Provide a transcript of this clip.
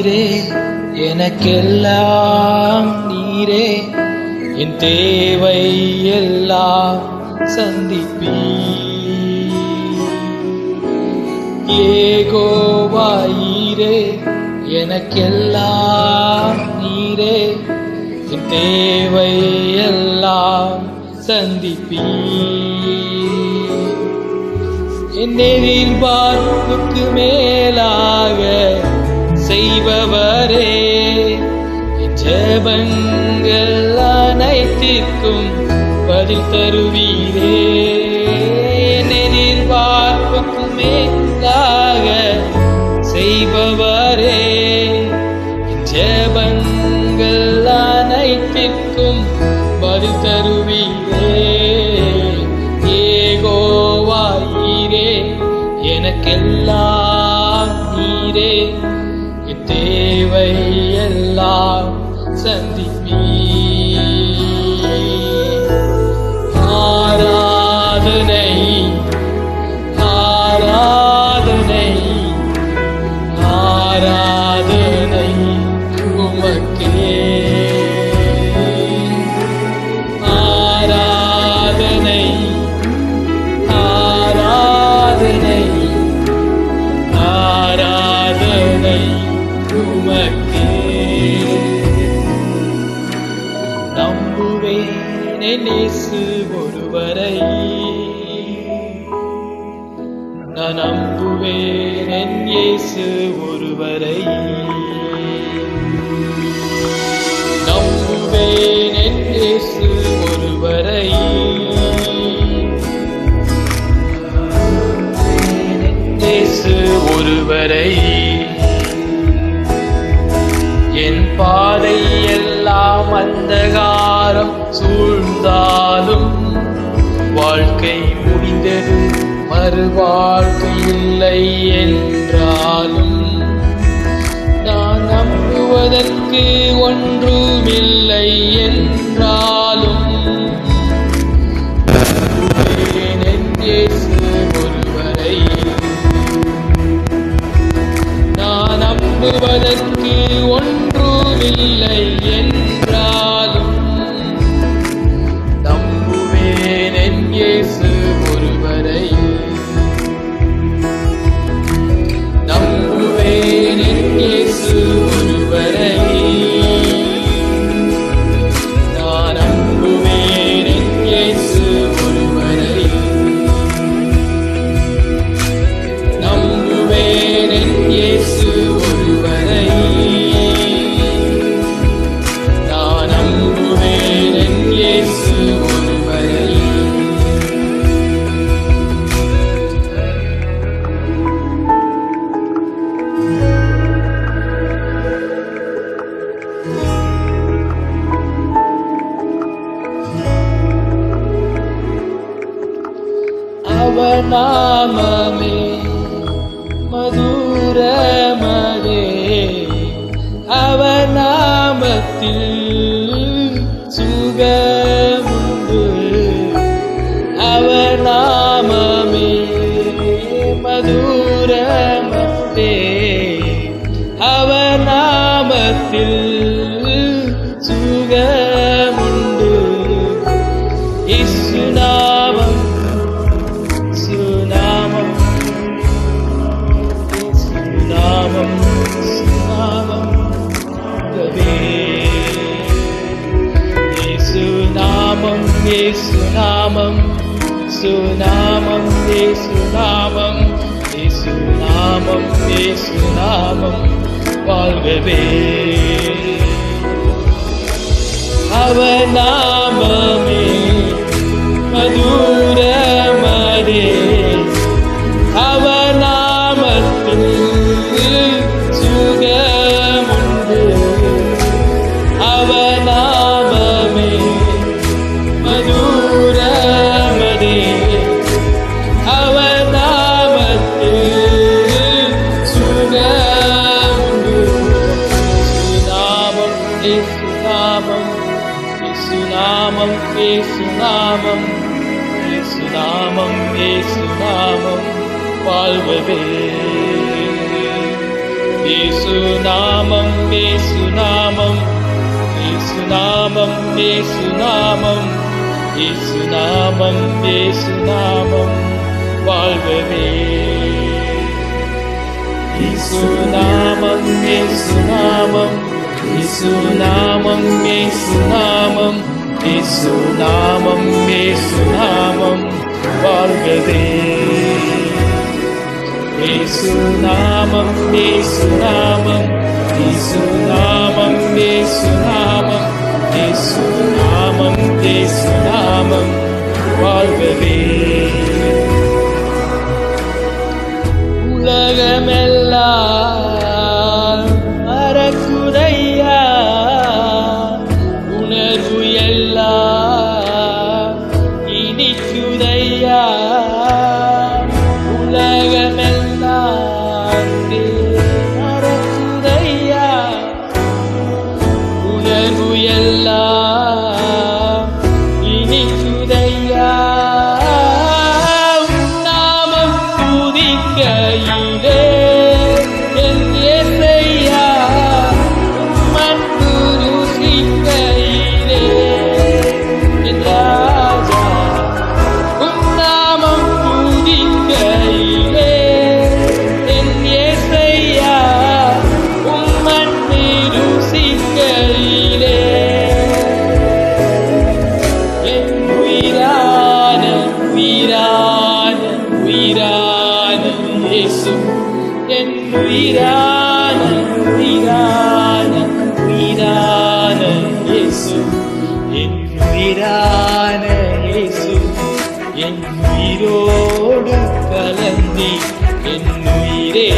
நீரே எனக்கெல்லாம் நீரே என் தேவை எல்லாம் சந்திப்பீர். யெகோவாயீரே எனக்கெல்லாம் நீரே என் தேவை எல்லாம் சந்திப்பீர். என் எதிர்பார்ப்புக்கு மேலாக செய்பவரே என் ஜெபங்கள் அனைத்திற்கும் பதில் தருவீரே. என் எதிர்பார்ப்புக்கு மேலாக செய்பவரே என் ஜெபங்கள் அனைத்திற்கும் பதில் தருவீரே. யெகோவாயீரே எனக்கெல்லாம் நீரே என் தேவை எல்லாம் சந்திப்பீர். ஆராதனை ஆராதனை ஆராதனை உமக்கே. ஆராதனை ஆராதனை ஆராதனை உமக்கே. நம்புவேன் என் இயேசு ஒருவரை, நான் நம்புவேன் என் இயேசு ஒருவரை. நம்புவேன் என் இயேசு ஒருவரை. இயேசு ஒருவரை. என் பாதை எல்லாம் அந்தகாரம் சூழ்ந்தாலும், வாழ்க்கை முடிந்தது மறுவாழ்க்கை இல்லை என்றாலும், நான் நம்புவதற்கு ஒன்றுமில்லை என்றாலும், நம்புவேன் என் இயேசு ஒருவரை. நான் நம்புவதற்கு ஒன்றுமில்லை என்றாலும், நம்புவேன் என் இயேசு ஒருவரை. நம்புவேன் என் இயேசு ஒருவரை. நான் நம்புவேன் என் இயேசு ஒருவரை. நம்புவேன் என் இயேசு ஒருவரை. நான் நம்புவேன் என் இயேசு ஒருவரை. அவர் நாமமே மதுரமதே, அவர் நாமத்தில் சுகமுண்டு. அவர் நாமமே மதுரமதே, அவர் நாமத்தில் சுகமுண்டு. இயேசு நாமம் சுநாமம், சுநாமம் சுநாமம் இயேசுநாமம் இயேசுநாமம் சுநாமம் இயேசுநாமம் இயேசுநாமம் இயேசுநாமம் வாழ்கவே. அவர் நாமமே மதுரமதே, அவர் நாமத்தில் சுகமுண்டு. அவர் நாமமே மதுரமதே, அவர் நாமத்தில் சுகமுண்டு. சுநாமம் இயேசுநாமம் இயேசுநாமம் இயேசுநாமம் இயேசுநாமம் இயேசுநாமம் வாழ்கவே. இயேசு நாமம் இயேசு நாமம் இயேசு நாமம் இயேசு நாமம் இயேசு நாமம் இயேசு நாமம் வாழ்கவே. இயேசு நாமம் இயேசு நாமம் இயேசு நாமம் இயேசு நாமம் இயேசு நாமம் இயேசு நாமம் வாழ்கவே. இயேசு நாமம் இயேசு நாமம் இயேசு நாமம் இயேசு நாமம் இயேசு நாமம் இயேசு நாமம் வாழ்கவே. உலகமெல்லாம் மறக்குதையா, உணர்வு எல்லாம் இனிக்குதையா. உலகமெல்லாம் மறக்குதையா, உணர்வு எல்லாம் இனிக்குதையா. நாமம் துதிக்கையிலே என் இயேசையா, அன்பு ருசிக்கையிலே என் ராஜா. நாமம் துதிக்கையிலே என் இயேசையா, அன்பு ருசிக்கையிலே என் உயிரான உயிரான உயிரான இயேசு, என் உயிரான உயிரான உயிரான இயேசு, என் உயிரான இயேசு, என் உயிரோடு கலந்தி என் உயிரே